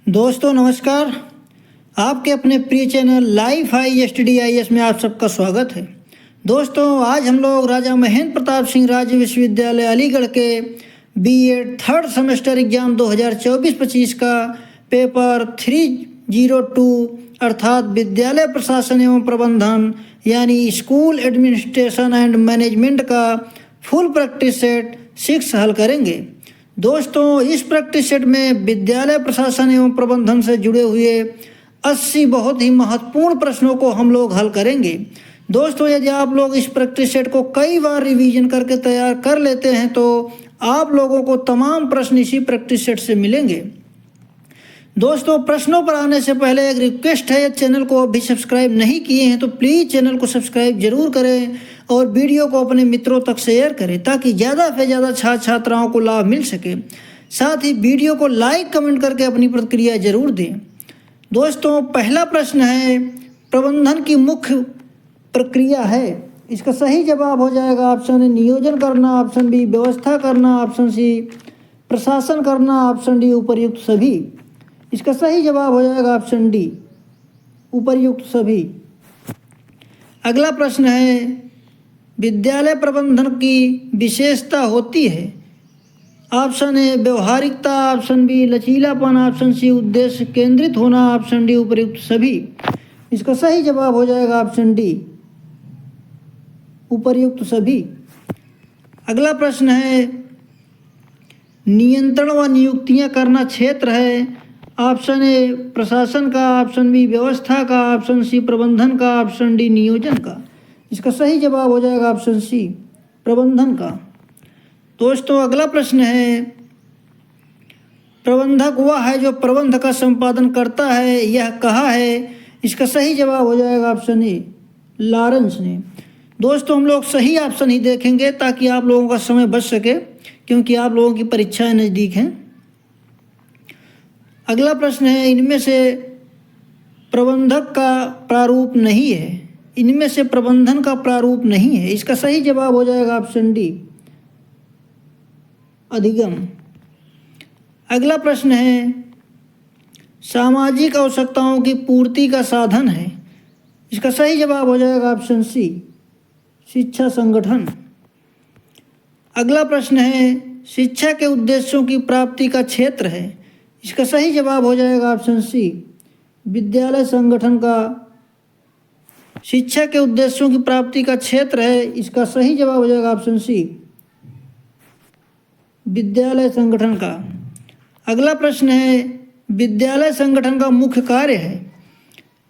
दोस्तों नमस्कार। आपके अपने प्रिय चैनल लाइफ ISTDIS में आप सबका स्वागत है। दोस्तों आज हम लोग राजा महेंद्र प्रताप सिंह राज्य विश्वविद्यालय अलीगढ़ के BEd थर्ड सेमेस्टर एग्जाम 2024-25 का पेपर 302 अर्थात विद्यालय प्रशासन एवं प्रबंधन यानी स्कूल एडमिनिस्ट्रेशन एंड मैनेजमेंट का फुल प्रैक्टिस सेट 6 हल करेंगे। दोस्तों इस प्रैक्टिस सेट में विद्यालय प्रशासन एवं प्रबंधन से जुड़े हुए 80 बहुत ही महत्वपूर्ण प्रश्नों को हम लोग हल करेंगे। दोस्तों यदि आप लोग इस प्रैक्टिस सेट को कई बार रिवीजन करके तैयार कर लेते हैं तो आप लोगों को तमाम प्रश्न इसी प्रैक्टिस सेट से मिलेंगे। दोस्तों प्रश्नों पर आने से पहले एक रिक्वेस्ट है, चैनल को अभी सब्सक्राइब नहीं किए हैं तो प्लीज़ चैनल को सब्सक्राइब जरूर करें और वीडियो को अपने मित्रों तक शेयर करें ताकि ज़्यादा से ज़्यादा छात्र छात्राओं को लाभ मिल सके। साथ ही वीडियो को लाइक कमेंट करके अपनी प्रतिक्रिया जरूर दें। दोस्तों पहला प्रश्न है, प्रबंधन की मुख्य प्रक्रिया है। इसका सही जवाब हो जाएगा ऑप्शन ए नियोजन करना, ऑप्शन बी व्यवस्था करना, ऑप्शन सी प्रशासन करना, ऑप्शन डी उपर्युक्त सभी। इसका सही जवाब हो जाएगा ऑप्शन डी उपर्युक्त सभी। अगला प्रश्न है, विद्यालय प्रबंधन की विशेषता होती है। ऑप्शन ए व्यवहारिकता, ऑप्शन बी लचीलापन, ऑप्शन सी उद्देश्य केंद्रित होना, ऑप्शन डी उपर्युक्त सभी। इसका सही जवाब हो जाएगा ऑप्शन डी उपर्युक्त सभी। अगला प्रश्न है, नियंत्रण व नियुक्तियां करना क्षेत्र है। ऑप्शन ए प्रशासन का, ऑप्शन बी व्यवस्था का, ऑप्शन सी प्रबंधन का, ऑप्शन डी नियोजन का। इसका सही जवाब हो जाएगा ऑप्शन सी प्रबंधन का। दोस्तों अगला प्रश्न है, प्रबंधक वह है जो प्रबंध का संपादन करता है, यह कहा है। इसका सही जवाब हो जाएगा ऑप्शन ए लॉरेंस ने। दोस्तों हम लोग सही ऑप्शन ही देखेंगे ताकि आप लोगों का समय बच सके क्योंकि आप लोगों की परीक्षाएं नज़दीक हैं। अगला प्रश्न है, इनमें से प्रबंधक का प्रारूप नहीं है। इनमें से प्रबंधन का प्रारूप नहीं है। इसका सही जवाब हो जाएगा ऑप्शन डी अधिगम। अगला प्रश्न है, सामाजिक आवश्यकताओं की पूर्ति का साधन है। इसका सही जवाब हो जाएगा ऑप्शन सी शिक्षा संगठन। अगला प्रश्न है, शिक्षा के उद्देश्यों की प्राप्ति का क्षेत्र है। इसका सही जवाब हो जाएगा ऑप्शन सी विद्यालय संगठन का शिक्षा के उद्देश्यों की प्राप्ति का क्षेत्र है। इसका सही जवाब हो जाएगा ऑप्शन सी विद्यालय संगठन का। अगला प्रश्न है, विद्यालय संगठन का मुख्य कार्य है।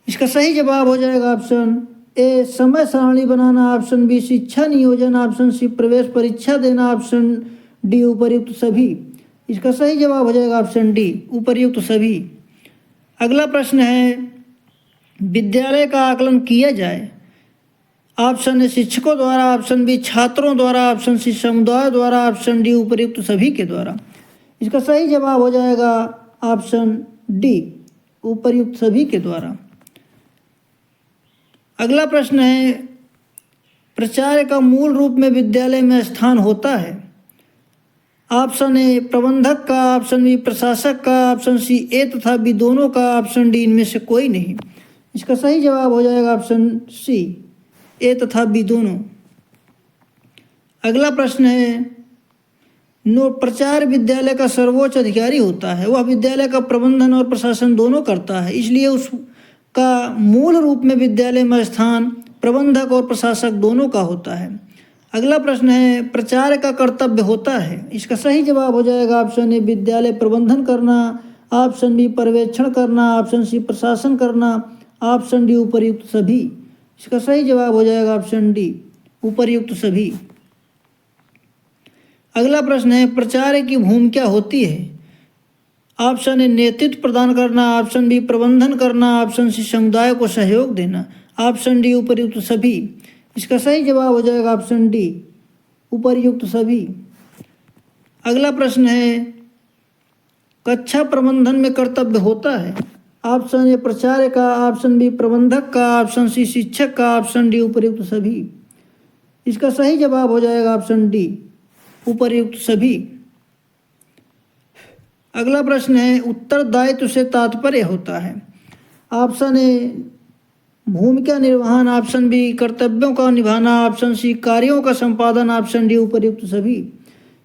इसका सही जवाब हो जाएगा ऑप्शन ए समय सारणी बनाना, ऑप्शन बी शिक्षा नियोजन, ऑप्शन सी प्रवेश परीक्षा देना, ऑप्शन डी उपर्युक्त सभी। इसका सही जवाब हो जाएगा ऑप्शन डी उपर्युक्त सभी। अगला प्रश्न है, विद्यालय का आकलन किया जाए। ऑप्शन ए शिक्षकों द्वारा, ऑप्शन बी छात्रों द्वारा, ऑप्शन सी समुदाय द्वारा, ऑप्शन डी उपर्युक्त सभी के द्वारा। इसका सही जवाब हो जाएगा ऑप्शन डी उपर्युक्त सभी के द्वारा। अगला प्रश्न है, प्राचार्य का मूल रूप में विद्यालय में स्थान होता है। ऑप्शन ए प्रबंधक का, ऑप्शन बी प्रशासक का, ऑप्शन सी ए तथा बी दोनों का, ऑप्शन डी इनमें से कोई नहीं। इसका सही जवाब हो जाएगा ऑप्शन सी ए तथा बी दोनों। अगला प्रश्न है, प्राचार्य विद्यालय का सर्वोच्च अधिकारी होता है। वह विद्यालय का प्रबंधन और प्रशासन दोनों करता है, इसलिए उसका मूल रूप में विद्यालय में स्थान प्रबंधक और प्रशासक दोनों का होता है। अगला प्रश्न है, प्राचार्य का कर्तव्य होता है। इसका सही जवाब हो जाएगा ऑप्शन ए विद्यालय प्रबंधन करना, ऑप्शन बी पर्यवेक्षण करना, ऑप्शन सी प्रशासन करना, ऑप्शन डी उपर्युक्त सभी। इसका सही जवाब हो जाएगा ऑप्शन डी उपर्युक्त सभी। अगला प्रश्न है, प्राचार्य की भूमिका होती है। ऑप्शन ए नेतृत्व प्रदान करना, ऑप्शन बी प्रबंधन करना, ऑप्शन सी समुदाय को सहयोग देना, ऑप्शन डी उपर्युक्त सभी। इसका सही जवाब हो जाएगा ऑप्शन डी उपर्युक्त सभी। अगला प्रश्न है, कक्षा प्रबंधन में कर्तव्य होता है। ऑप्शन ए प्राचार्य का, ऑप्शन बी प्रबंधक का, ऑप्शन सी शिक्षक का, ऑप्शन डी उपर्युक्त सभी। इसका सही जवाब हो जाएगा ऑप्शन डी उपर्युक्त सभी। अगला प्रश्न है उत्तरदायित्व से तात्पर्य होता है। ऑप्शन ए भूमिका निर्वहन, ऑप्शन बी कर्तव्यों का निभाना, ऑप्शन सी कार्यों का संपादन, ऑप्शन डी उपर्युक्त सभी।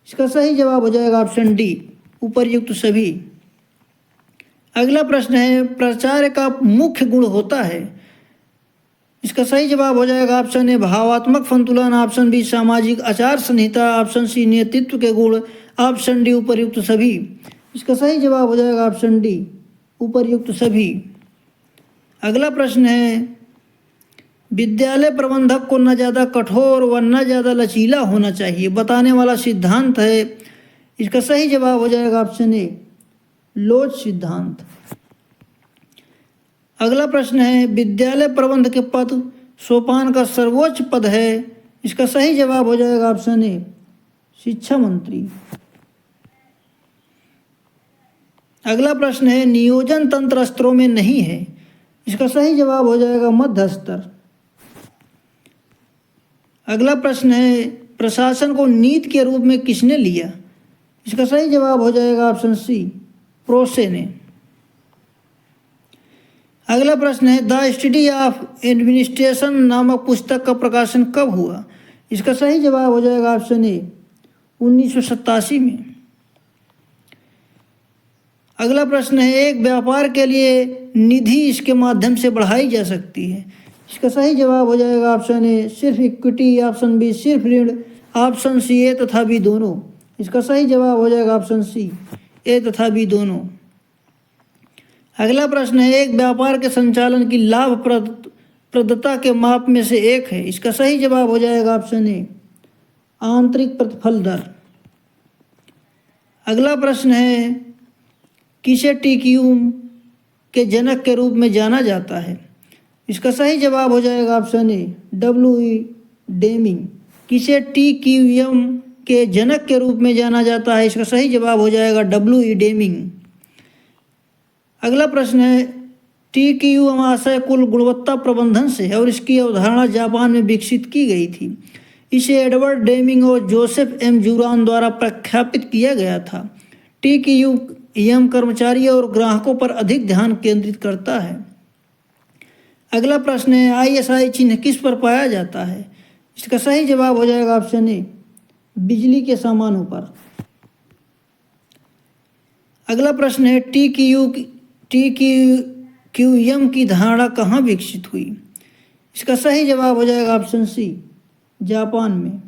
इसका सही जवाब हो जाएगा ऑप्शन डी उपर्युक्त सभी। अगला प्रश्न है प्राचार्य का मुख्य गुण होता है। इसका सही जवाब हो जाएगा ऑप्शन ए भावात्मक संतुलन, ऑप्शन बी सामाजिक आचार संहिता, ऑप्शन सी नेतृत्व के गुण, ऑप्शन डी उपर्युक्त सभी। इसका सही जवाब हो जाएगा ऑप्शन डी उपर्युक्त सभी। अगला प्रश्न है विद्यालय प्रबंधक को न ज़्यादा कठोर व न ज़्यादा लचीला होना चाहिए बताने वाला सिद्धांत है। इसका सही जवाब हो जाएगा ऑप्शन ए लोच सिद्धांत। अगला प्रश्न है विद्यालय प्रबंध के पद सोपान का सर्वोच्च पद है। इसका सही जवाब हो जाएगा ऑप्शन ए शिक्षा मंत्री। अगला प्रश्न है नियोजन तंत्र स्तरों में नहीं है। इसका सही जवाब हो जाएगा मध्य स्तर। अगला प्रश्न है प्रशासन को नीति के रूप में किसने लिया। इसका सही जवाब हो जाएगा ऑप्शन सी प्रोसे ने। अगला प्रश्न है द स्टडी ऑफ एडमिनिस्ट्रेशन नामक पुस्तक का प्रकाशन कब हुआ। इसका सही जवाब हो जाएगा ऑप्शन ए 1987 में। अगला प्रश्न है एक व्यापार के लिए निधि इसके माध्यम से बढ़ाई जा सकती है। इसका सही जवाब हो जाएगा ऑप्शन ए सिर्फ इक्विटी, ऑप्शन बी सिर्फ ऋण, ऑप्शन सी ए तथा बी दोनों। इसका सही जवाब हो जाएगा ऑप्शन सी ए तथा बी दोनों। अगला प्रश्न है एक व्यापार के संचालन की लाभप्रदता के माप में से एक है। इसका सही जवाब हो जाएगा ऑप्शन ए आंतरिक प्रतिफल दर। अगला प्रश्न है किसे टीक्यू के जनक के रूप में जाना जाता है। इसका सही जवाब हो जाएगा ऑप्शन ए डब्ल्यू.ई. डेमिंग। किसे टीक्यूएम के जनक के रूप में जाना जाता है। इसका सही जवाब हो जाएगा डब्ल्यू.ई. डेमिंग। अगला प्रश्न है टीक्यूएम आशय कुल गुणवत्ता प्रबंधन से है और इसकी अवधारणा जापान में विकसित की गई थी। इसे एडवर्ड डेमिंग और जोसेफ एम जूरान द्वारा प्रख्यापित किया गया था। टीक्यूएम कर्मचारियों और ग्राहकों पर अधिक ध्यान केंद्रित करता है। अगला प्रश्न है आईएसआई चिन्ह किस पर पाया जाता है। इसका सही जवाब हो जाएगा ऑप्शन ए बिजली के सामानों पर। अगला प्रश्न है टीक्यूएम की धारणा कहाँ विकसित हुई। इसका सही जवाब हो जाएगा ऑप्शन सी जापान में।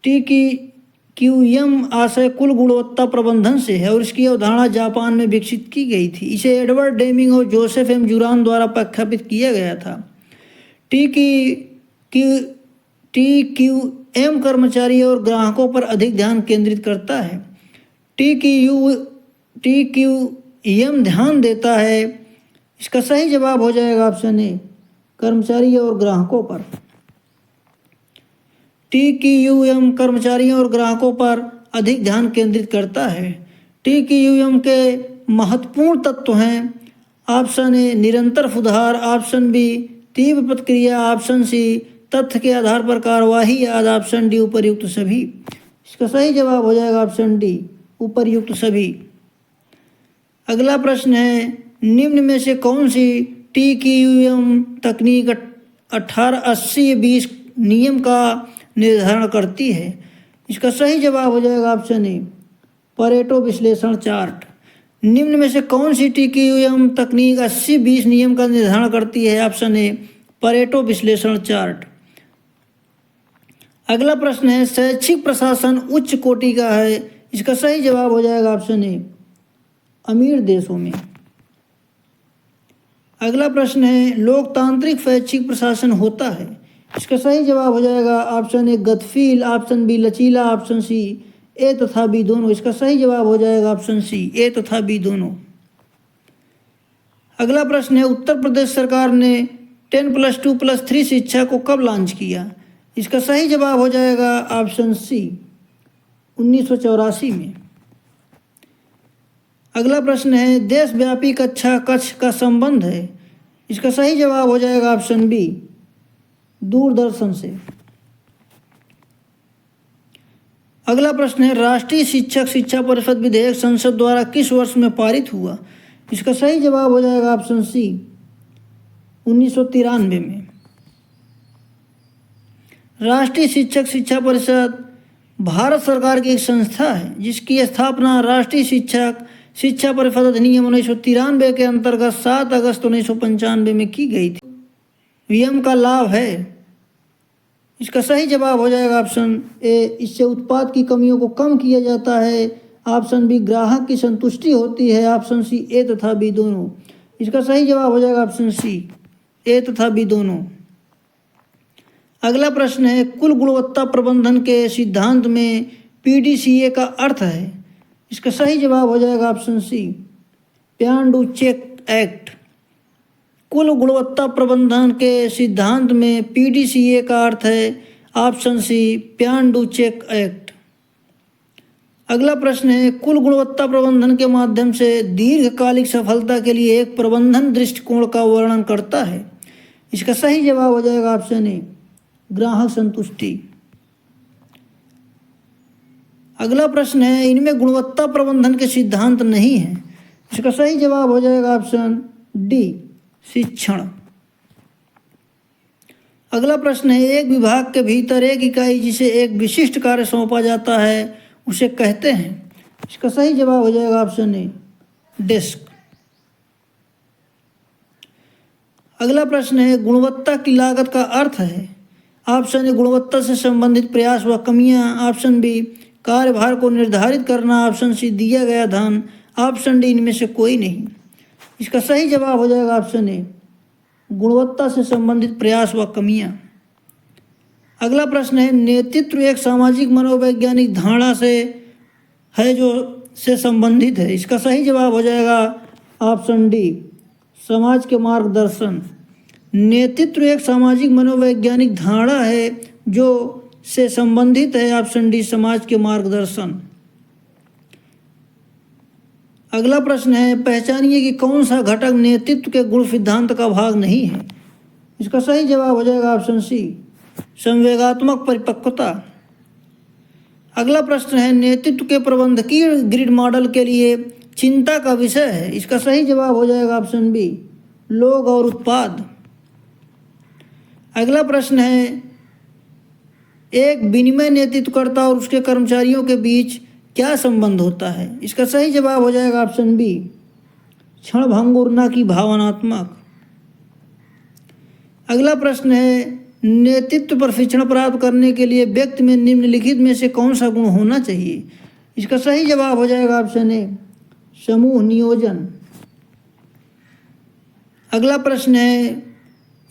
टीक्यूएम आशय कुल गुणवत्ता प्रबंधन से है और इसकी अवधारणा जापान में विकसित की गई थी। इसे एडवर्ड डेमिंग और जोसेफ एम जूरान द्वारा प्रख्यापित किया गया था। टीक्यूएम कर्मचारियों और ग्राहकों पर अधिक ध्यान केंद्रित करता है। टीक्यूएम ध्यान देता है। इसका सही जवाब हो जाएगा ऑप्शन ए कर्मचारियों और ग्राहकों पर। टीक्यूएम कर्मचारियों और ग्राहकों पर अधिक ध्यान केंद्रित करता है। टीक्यूएम के महत्वपूर्ण तत्व हैं ऑप्शन ए निरंतर सुधार, ऑप्शन बी तीव्र प्रतिक्रिया, ऑप्शन सी तथ्य के आधार पर कार्यवाही आदि, ऑप्शन डी उपर्युक्त सभी। इसका सही जवाब हो जाएगा ऑप्शन डी उपर्युक्त सभी। अगला प्रश्न है निम्न में से कौन सी टीक्यूएम तकनीक 1880-20 नियम का निर्धारण करती है। इसका सही जवाब हो जाएगा ऑप्शन ए परेटो विश्लेषण चार्ट। निम्न में से कौन सी टीक्यूएम तकनीक 80-20 नियम का निर्धारण करती है। ऑप्शन ए परेटो विश्लेषण चार्ट। अगला प्रश्न है शैक्षिक प्रशासन उच्च कोटि का है। इसका सही जवाब हो जाएगा ऑप्शन ए अमीर देशों में। अगला प्रश्न है लोकतांत्रिक शैक्षिक प्रशासन होता है। इसका सही जवाब हो जाएगा ऑप्शन ए गतिशील, ऑप्शन बी लचीला, ऑप्शन सी ए तथा बी दोनों। इसका सही जवाब हो जाएगा ऑप्शन सी ए तथा बी दोनों। अगला प्रश्न है उत्तर प्रदेश सरकार ने 10+2+3 शिक्षा को कब लॉन्च किया। इसका सही जवाब हो जाएगा ऑप्शन सी 1984 में। अगला प्रश्न है देशव्यापी कक्षा कक्ष का संबंध है। इसका सही जवाब हो जाएगा ऑप्शन बी दूरदर्शन से। अगला प्रश्न है, राष्ट्रीय शिक्षक शिक्षा परिषद विधेयक संसद द्वारा किस वर्ष में पारित हुआ? इसका सही जवाब हो जाएगा ऑप्शन सी, 1993 में। राष्ट्रीय शिक्षक शिक्षा परिषद भारत सरकार की एक संस्था है जिसकी स्थापना राष्ट्रीय शिक्षक शिक्षा परिषद अधिनियम 1993 के अंतर्गत 7 अगस्त 1995 में की गई थी। नियम का लाभ है, इसका सही जवाब हो जाएगा ऑप्शन ए, इससे उत्पाद की कमियों को कम किया जाता है। ऑप्शन बी, ग्राहक की संतुष्टि होती है। ऑप्शन सी, ए तथा बी दोनों। इसका सही जवाब हो जाएगा ऑप्शन सी, ए तथा बी दोनों। अगला प्रश्न है, कुल गुणवत्ता प्रबंधन के सिद्धांत में पीडीसीए का अर्थ है? इसका सही जवाब हो जाएगा option C, plan do check act. कुल गुणवत्ता प्रबंधन के सिद्धांत में पीडीसीए का अर्थ है option C, plan do check act. अगला प्रश्न है, कुल गुणवत्ता प्रबंधन के माध्यम से दीर्घकालिक सफलता के लिए एक प्रबंधन दृष्टिकोण का वर्णन करता है? इसका सही जवाब हो जाएगा ऑप्शन ए, ग्राहक संतुष्टि। अगला प्रश्न है, इनमें गुणवत्ता प्रबंधन के सिद्धांत नहीं है। इसका सही जवाब हो जाएगा ऑप्शन डी, शिक्षण। अगला प्रश्न है, एक विभाग के भीतर एक इकाई जिसे एक विशिष्ट कार्य सौंपा जाता है उसे कहते हैं? इसका सही जवाब हो जाएगा ऑप्शन ए, डेस्क। अगला प्रश्न है, गुणवत्ता की लागत का अर्थ है? ऑप्शन ए, गुणवत्ता से संबंधित प्रयास व कमियां। ऑप्शन बी, कार्यभार को निर्धारित करना। ऑप्शन सी, दिया गया धन। ऑप्शन डी, इनमें से कोई नहीं। इसका सही जवाब हो जाएगा ऑप्शन ए, गुणवत्ता से संबंधित प्रयास व कमियां। अगला प्रश्न है, नेतृत्व एक सामाजिक मनोवैज्ञानिक धारणा से है जो से संबंधित है। इसका सही जवाब हो जाएगा ऑप्शन डी, समाज के मार्गदर्शन। नेतृत्व एक सामाजिक मनोवैज्ञानिक धारणा है जो से संबंधित है। ऑप्शन डी, समाज के मार्गदर्शन। अगला प्रश्न है, पहचानिए कि कौन सा घटक नेतृत्व के गुण सिद्धांत का भाग नहीं है? इसका सही जवाब हो जाएगा ऑप्शन सी, संवेगात्मक परिपक्वता। अगला प्रश्न है, नेतृत्व के प्रबंधकीय ग्रिड मॉडल के लिए चिंता का विषय है? इसका सही जवाब हो जाएगा ऑप्शन बी, लोग और उत्पाद। अगला प्रश्न है, एक विनिमय नेतृत्वकर्ता और उसके कर्मचारियों के बीच क्या संबंध होता है? इसका सही जवाब हो जाएगा ऑप्शन बी, क्षणभंगुर न कि भावनात्मक। अगला प्रश्न है, नेतृत्व प्रशिक्षण प्राप्त करने के लिए व्यक्ति में निम्नलिखित में से कौन सा गुण होना चाहिए? इसका सही जवाब हो जाएगा ऑप्शन ए, समूह नियोजन। अगला प्रश्न है,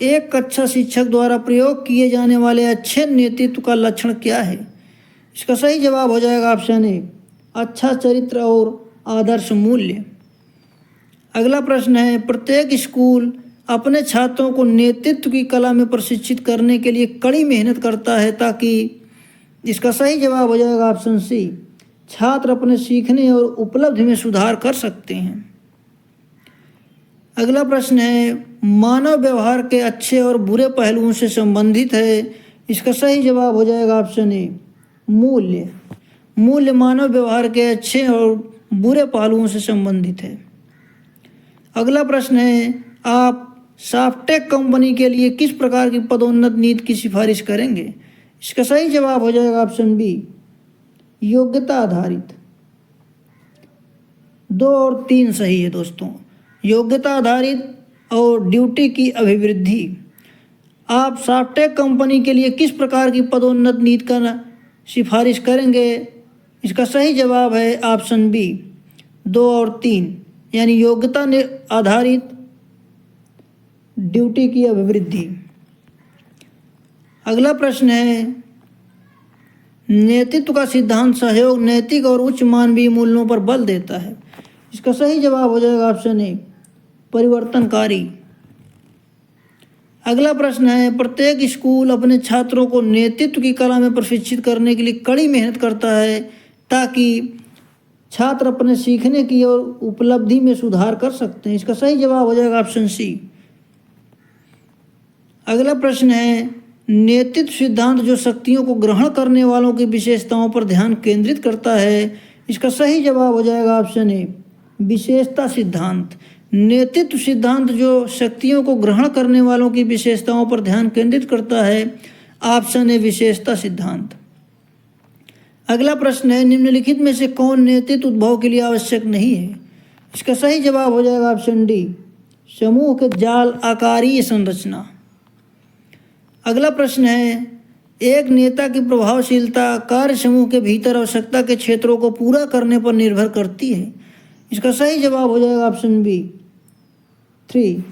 एक अच्छा शिक्षक द्वारा प्रयोग किए जाने वाले अच्छे नेतृत्व का लक्षण क्या है? इसका सही जवाब हो जाएगा ऑप्शन ए, अच्छा चरित्र और आदर्श मूल्य। अगला प्रश्न है, प्रत्येक स्कूल अपने छात्रों को नेतृत्व की कला में प्रशिक्षित करने के लिए कड़ी मेहनत करता है ताकि? इसका सही जवाब हो जाएगा ऑप्शन सी, छात्र अपने सीखने और उपलब्धि में सुधार कर सकते हैं। अगला प्रश्न है, मानव व्यवहार के अच्छे और बुरे पहलुओं से संबंधित है? इसका सही जवाब हो जाएगा ऑप्शन ए, मूल्य। मूल्य मानव व्यवहार के अच्छे और बुरे पहलुओं से संबंधित है। अगला प्रश्न है, आप सॉफ्टटेक कंपनी के लिए किस प्रकार की पदोन्नत नीति की सिफारिश करेंगे? इसका सही जवाब हो जाएगा ऑप्शन बी, योग्यता आधारित। 2 और 3 सही है दोस्तों, योग्यता आधारित और ड्यूटी की अभिवृद्धि। आप सॉफ्टटेक कंपनी के लिए किस प्रकार की पदोन्नत नीति का सिफारिश करेंगे? इसका सही जवाब है ऑप्शन बी, 2 और 3, यानी योग्यता आधारित ड्यूटी की अभिवृद्धि। अगला प्रश्न है, नेतृत्व का सिद्धांत सहयोग, नैतिक और उच्च मानवीय मूल्यों पर बल देता है। इसका सही जवाब हो जाएगा ऑप्शन ए, परिवर्तनकारी। अगला प्रश्न है, प्रत्येक स्कूल अपने छात्रों को नेतृत्व की कला में प्रशिक्षित करने के लिए कड़ी मेहनत करता है ताकि छात्र अपने सीखने की और उपलब्धि में सुधार कर सकते हैं। इसका सही जवाब हो जाएगा ऑप्शन सी। अगला प्रश्न है, नेतृत्व सिद्धांत जो शक्तियों को ग्रहण करने वालों की विशेषताओं पर ध्यान केंद्रित करता है। इसका सही जवाब हो जाएगा ऑप्शन ए, विशेषता सिद्धांत। नेतृत्व सिद्धांत जो शक्तियों को ग्रहण करने वालों की विशेषताओं पर ध्यान केंद्रित करता है, ऑप्शन ए, विशेषता सिद्धांत। अगला प्रश्न है, निम्नलिखित में से कौन नेतृत्व उद्भव के लिए आवश्यक नहीं है? इसका सही जवाब हो जाएगा ऑप्शन डी, समूह के जाल आकारीय संरचना। अगला प्रश्न है, एक नेता की प्रभावशीलता कार्य समूह के भीतर आवश्यकता के क्षेत्रों को पूरा करने पर निर्भर करती है। इसका सही जवाब हो जाएगा ऑप्शन बी, 3।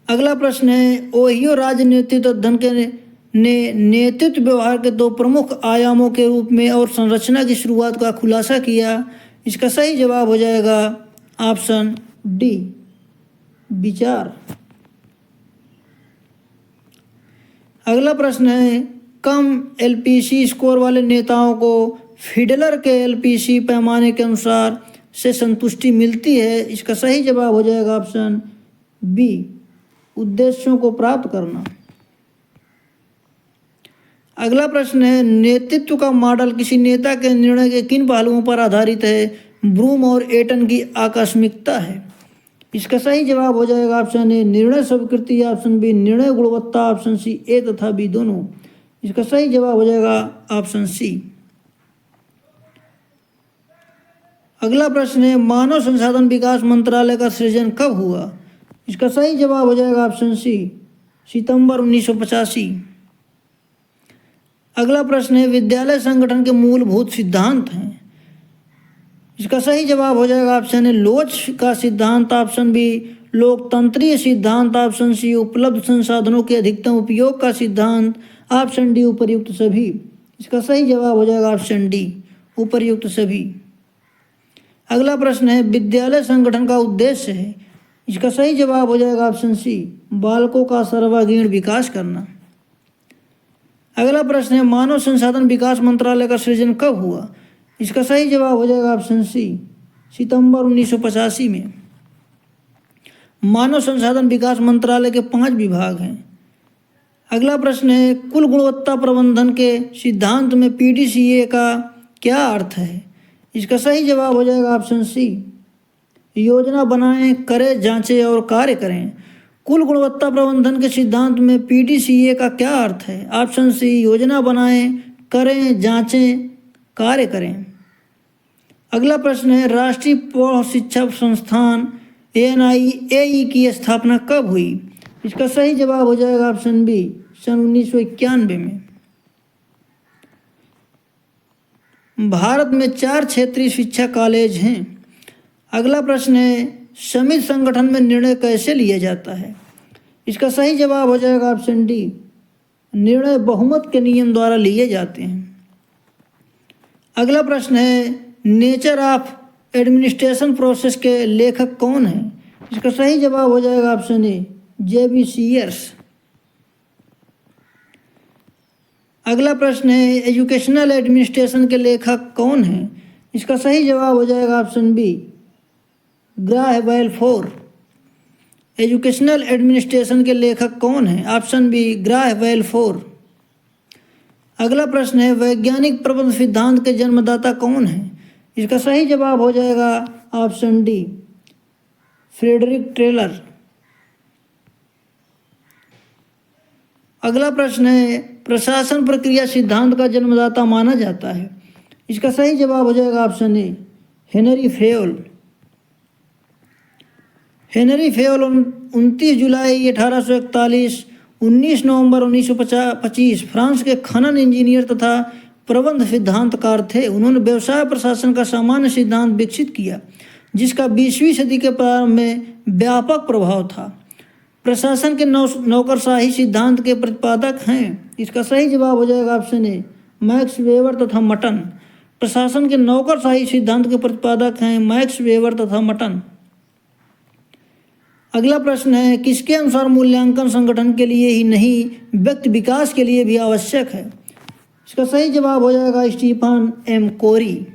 अगला प्रश्न है, ओहियो राज्य नेतृत्व अध्ययन के ने नेतृत्व व्यवहार के 2 प्रमुख आयामों के रूप में और संरचना की शुरुआत का खुलासा किया। इसका सही जवाब हो जाएगा ऑप्शन डी, विचार। अगला प्रश्न है, कम एलपीसी स्कोर वाले नेताओं को फिडलर के एलपीसी पैमाने के अनुसार से संतुष्टि मिलती है। इसका सही जवाब हो जाएगा ऑप्शन बी, उद्देश्यों को प्राप्त करना। अगला प्रश्न है, नेतृत्व का मॉडल किसी नेता के निर्णय के किन पहलुओं पर आधारित है? ब्रूम और एटन की आकस्मिकता है। इसका सही जवाब हो जाएगा ऑप्शन ए, निर्णय स्वीकृति, ऑप्शन बी, निर्णय गुणवत्ता, ऑप्शन सी, ए तथा बी दोनों। इसका सही जवाब हो जाएगा ऑप्शन सी। अगला प्रश्न है, मानव संसाधन विकास मंत्रालय का सृजन कब हुआ? इसका सही जवाब हो जाएगा ऑप्शन सी, सितंबर 1985। अगला प्रश्न है, विद्यालय संगठन के मूलभूत सिद्धांत हैं। इसका सही जवाब हो जाएगा ऑप्शन ए, लोच का सिद्धांत, ऑप्शन बी, लोकतंत्रीय सिद्धांत, ऑप्शन सी, उपलब्ध संसाधनों के अधिकतम उपयोग का सिद्धांत, ऑप्शन डी, उपर्युक्त सभी। इसका सही जवाब हो जाएगा ऑप्शन डी, उपर्युक्त सभी। अगला प्रश्न है, विद्यालय संगठन का उद्देश्य है। इसका सही जवाब हो जाएगा ऑप्शन सी, बालकों का सर्वांगीण विकास करना। अगला प्रश्न है, मानव संसाधन विकास मंत्रालय का सृजन कब हुआ? इसका सही जवाब हो जाएगा ऑप्शन सी, सितंबर 1985 में। मानव संसाधन विकास मंत्रालय के 5 विभाग हैं। अगला प्रश्न है, कुल गुणवत्ता प्रबंधन के सिद्धांत में पीडीसीए का क्या अर्थ है? इसका सही जवाब हो जाएगा ऑप्शन सी, योजना बनाएं, करें, जांचें और कार्य करें। कुल गुणवत्ता प्रबंधन के सिद्धांत में पीडीसीए का क्या अर्थ है? ऑप्शन सी, योजना बनाएं, करें, जांचें, कार्य करें। अगला प्रश्न है, राष्ट्रीय प्रौढ़ शिक्षा संस्थान एनआईएई की स्थापना कब हुई? इसका सही जवाब हो जाएगा ऑप्शन बी, सन 1991 में। भारत में 4 क्षेत्रीय शिक्षा कॉलेज हैं। अगला प्रश्न है, समिति संगठन में निर्णय कैसे लिया जाता है? इसका सही जवाब हो जाएगा ऑप्शन डी, निर्णय बहुमत के नियम द्वारा लिए जाते हैं। अगला प्रश्न है, नेचर ऑफ एडमिनिस्ट्रेशन प्रोसेस के लेखक कौन हैं? इसका सही जवाब हो जाएगा ऑप्शन ए, जेबी सीयर्स। अगला प्रश्न है, एजुकेशनल एडमिनिस्ट्रेशन के लेखक कौन हैं? इसका सही जवाब हो जाएगा ऑप्शन बी, ग्राह बेलफोर। एजुकेशनल एडमिनिस्ट्रेशन के लेखक कौन हैं? ऑप्शन बी, ग्राह बेलफोर। अगला प्रश्न है, वैज्ञानिक प्रबंध सिद्धांत के जन्मदाता कौन हैं? इसका सही जवाब हो जाएगा ऑप्शन डी, फ्रेडरिक टेलर। अगला प्रश्न है, प्रशासन प्रक्रिया सिद्धांत का जन्मदाता माना जाता है। इसका सही जवाब हो जाएगा option A, Henry Fayol. Henry Fayol 29 July 1841, 19 November 1925 France के खनन इंजीनियर तथा प्रबंध सिद्धांतकार थे। उन्होंने व्यवसाय प्रशासन का सामान्य सिद्धांत विकसित किया, जिसका 20वीं सदी के प्रारंभ में व्यापक प्रभाव था। प्रशासन के नौकरशाही सिद्धांत के प्रतिपादक हैं। इसका सही जवाब हो जाएगा ऑप्शन ए, मैक्स वेबर तथा मटन। प्रशासन के नौकरशाही सिद्धांत के प्रतिपादक हैं मैक्स वेबर तथा मटन। अगला प्रश्न है, किसके अनुसार मूल्यांकन संगठन के लिए ही नहीं व्यक्ति विकास के लिए भी आवश्यक है? इसका सही जवाब हो जाएगा स्टीफन एम कोरी।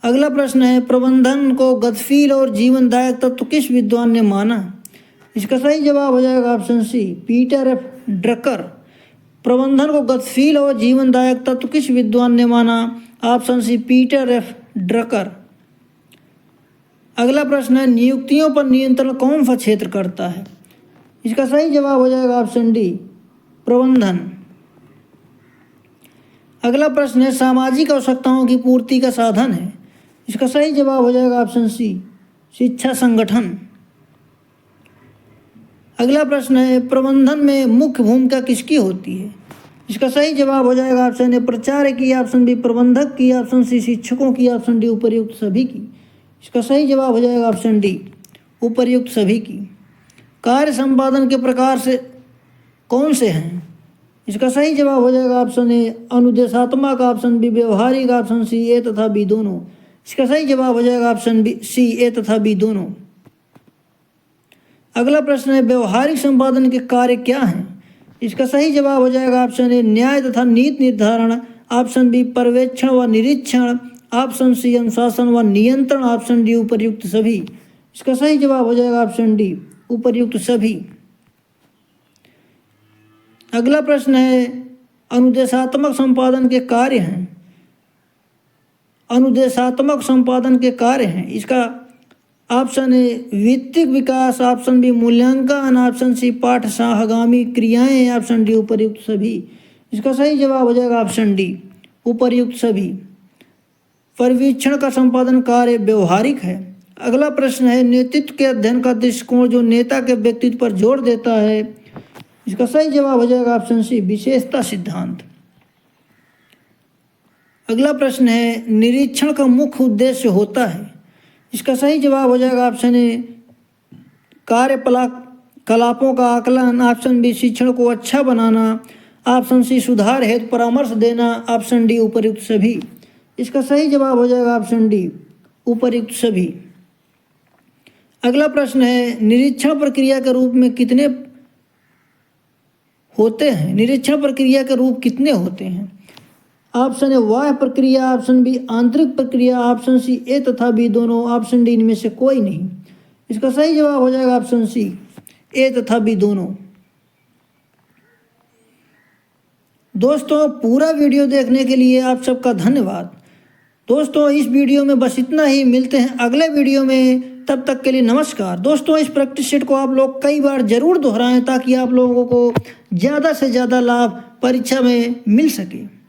अगला प्रश्न है, प्रबंधन को गतिशील और जीवनदायक तत्व किस विद्वान ने माना? इसका सही जवाब हो जाएगा option C, Peter F Drucker. प्रबंधन को गतिशील और जीवनदायक तत्व किस विद्वान ने माना? Option C, Peter F Drucker. अगला प्रश्न है, नियुक्तियों पर नियंत्रण कौन सा क्षेत्र करता है? इसका सही जवाब हो जाएगा ऑप्शन डी, प्रबंधन। अगला प्रश्न है, सामाजिक आवश्यकताओं की पूर्ति का साधन है? इसका सही जवाब हो जाएगा ऑप्शन सी, शिक्षा संगठन। अगला प्रश्न है, प्रबंधन में मुख्य भूमिका किसकी होती है? इसका सही जवाब हो जाएगा ऑप्शन ए, प्राचार्य की, ऑप्शन बी प्रबंधक की, ऑप्शन सी शिक्षकों की, ऑप्शन डी उपर्युक्त सभी की। इसका सही जवाब हो जाएगा ऑप्शन डी, उपर्युक्त सभी की। कार्य संपादन के प्रकार से कौन से हैं? इसका सही जवाब हो जाएगा ऑप्शन ए, अनुदेशात्मक, ऑप्शन बी व्यवहारिक, ऑप्शन सी ए तथा बी दोनों। इसका सही जवाब हो जाएगा ऑप्शन बी सी, ए तथा बी दोनों। अगला प्रश्न है, व्यवहारिक संपादन के कार्य क्या हैं? इसका सही जवाब हो जाएगा ऑप्शन ए, न्याय तथा नीति निर्धारण, ऑप्शन बी पर्यवेक्षण व निरीक्षण, ऑप्शन सी अनुशासन व नियंत्रण, ऑप्शन डी उपर्युक्त सभी। इसका सही जवाब हो जाएगा ऑप्शन डी, उपर्युक्त सभी। अगला प्रश्न है, अनुदेशात्मक संपादन के कार्य हैं। अनुदेशात्मक संपादन के कार्य हैं, इसका ऑप्शन ए वित्तीय विकास, ऑप्शन बी मूल्यांकन, ऑप्शन सी पाठशागामी क्रियाएं, ऑप्शन डी उपर्युक्त सभी। इसका सही जवाब हो जाएगा ऑप्शन डी, उपर्युक्त सभी। पर्यवेक्षण का संपादन कार्य व्यवहारिक है। अगला प्रश्न है, नेतृत्व के अध्ययन का दृष्टिकोण जो नेता के व्यक्तित्व पर जोर देता है? इसका सही जवाब हो जाएगा ऑप्शन सी, विशेषता सिद्धांत। अगला प्रश्न है, निरीक्षण का मुख्य उद्देश्य होता है? इसका सही जवाब हो जाएगा ऑप्शन ए, कार्यकलापों का आकलन, ऑप्शन बी शिक्षण को अच्छा बनाना, ऑप्शन सी सुधार हेतु परामर्श देना, ऑप्शन डी उपर्युक्त सभी। इसका सही जवाब हो जाएगा ऑप्शन डी, उपर्युक्त सभी। अगला प्रश्न है, निरीक्षण प्रक्रिया के रूप में कितने होते हैं? निरीक्षण प्रक्रिया के रूप कितने होते हैं? ऑप्शन ए बाह्य प्रक्रिया, ऑप्शन बी आंतरिक प्रक्रिया, ऑप्शन सी ए तथा बी दोनों, ऑप्शन डी इनमें से कोई नहीं। इसका सही जवाब हो जाएगा ऑप्शन सी, ए तथा बी दोनों। दोस्तों, पूरा वीडियो देखने के लिए आप सबका धन्यवाद। दोस्तों, इस वीडियो में बस इतना ही। मिलते हैं अगले वीडियो में, तब तक के लिए नमस्कार। दोस्तों, इस प्रैक्टिस सेट को आप लोग कई बार जरूर दोहराएं ताकि आप लोगों को ज़्यादा से ज़्यादा लाभ परीक्षा में मिल सके।